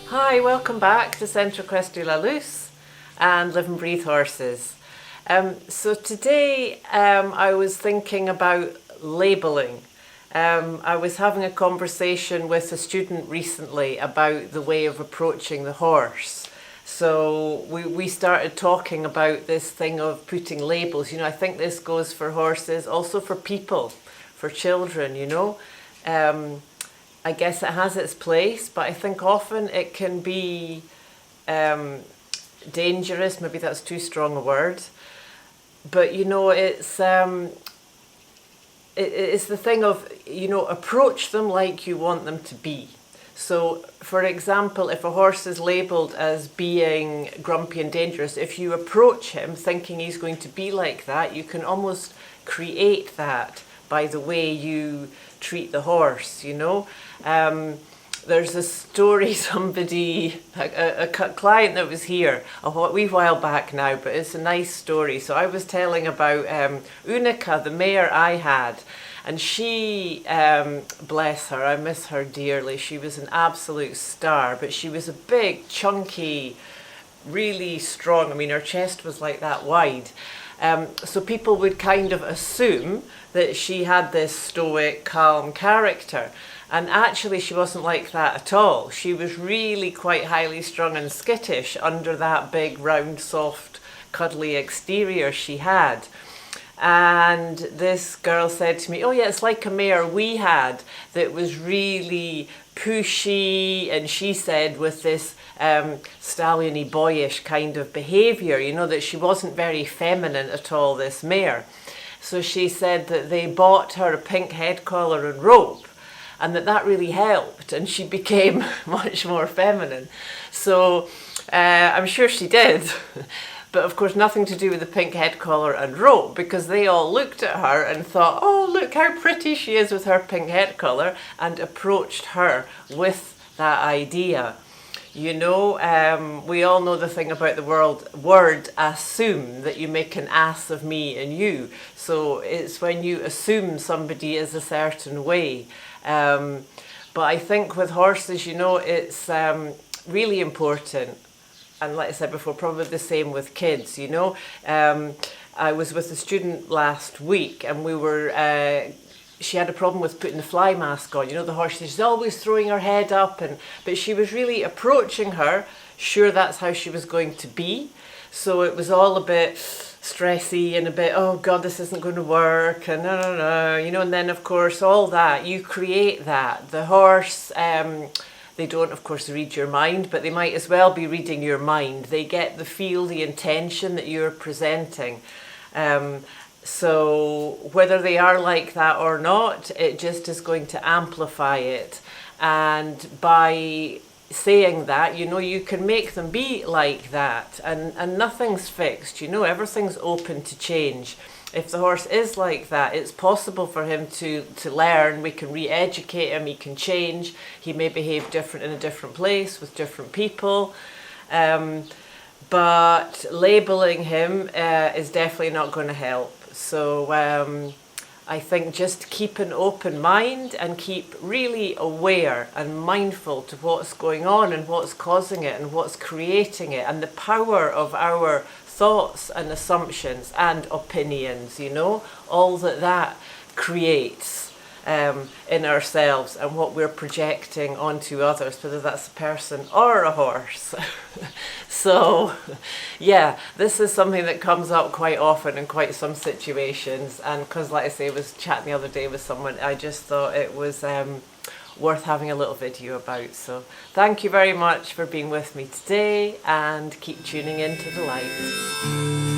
Hi, welcome back to Centre Crest de la Luz and Live and Breathe Horses. So today I was thinking about labelling. I was having a conversation with a student recently about the way of approaching the horse. So we started talking about this thing of putting labels. I think this goes for horses, also for people, for children. I guess it has its place, but I think often it can be dangerous. Maybe that's too strong a word. But it's the thing of approach them like you want them to be. So, for example, if a horse is labelled as being grumpy and dangerous, if you approach him thinking he's going to be like that, you can almost create that by the way you treat the horse. There's a story, a client that was here a wee while back now, but it's a nice story. So I was telling about Unica, the mare I had, and she, bless her, I miss her dearly. She was an absolute star, but she was a big, chunky, really strong. I mean, her chest was like that wide. So people would kind of assume that she had this stoic, calm character. And actually she wasn't like that at all. She was really quite highly strung and skittish under that big, round, soft, cuddly exterior she had. And this girl said to me, oh yeah, it's like a mare we had that was really pushy, and she said with this stallion-y, boyish kind of behaviour, that she wasn't very feminine at all, this mare. So she said that they bought her a pink head collar and rope, and that really helped, and she became much more feminine. So I'm sure she did. But of course nothing to do with the pink head collar and rope, because they all looked at her and thought, oh, look how pretty she is with her pink head collar, and approached her with that idea. We all know the thing about the word assume, that you make an ass of me and you. So it's when you assume somebody is a certain way. But I think with horses, it's really important. And like I said before, probably the same with kids, I was with a student last week, and she had a problem with putting the fly mask on. The horse, she's always throwing her head up, but she was really approaching her, sure that's how she was going to be. So it was all a bit stressy and a bit, oh God, this isn't going to work, and no, and then of course all that, you create that. The horse, they don't, of course, read your mind, but they might as well be reading your mind. They get the feel, the intention that you're presenting. So whether they are like that or not, it just is going to amplify it. And by saying that, you can make them be like that. And nothing's fixed, everything's open to change. If the horse is like that, it's possible for him to learn. We can re-educate him, he can change. He may behave different in a different place with different people. But labelling him is definitely not going to help. So I think just keep an open mind and keep really aware and mindful to what's going on and what's causing it and what's creating it, and the power of our thoughts and assumptions and opinions, all that creates in ourselves and what we're projecting onto others, whether that's a person or a horse. So, yeah, this is something that comes up quite often in quite some situations, and because, like I say, I was chatting the other day with someone, I just thought it was worth having a little video about. So thank you very much for being with me today, and keep tuning into the light.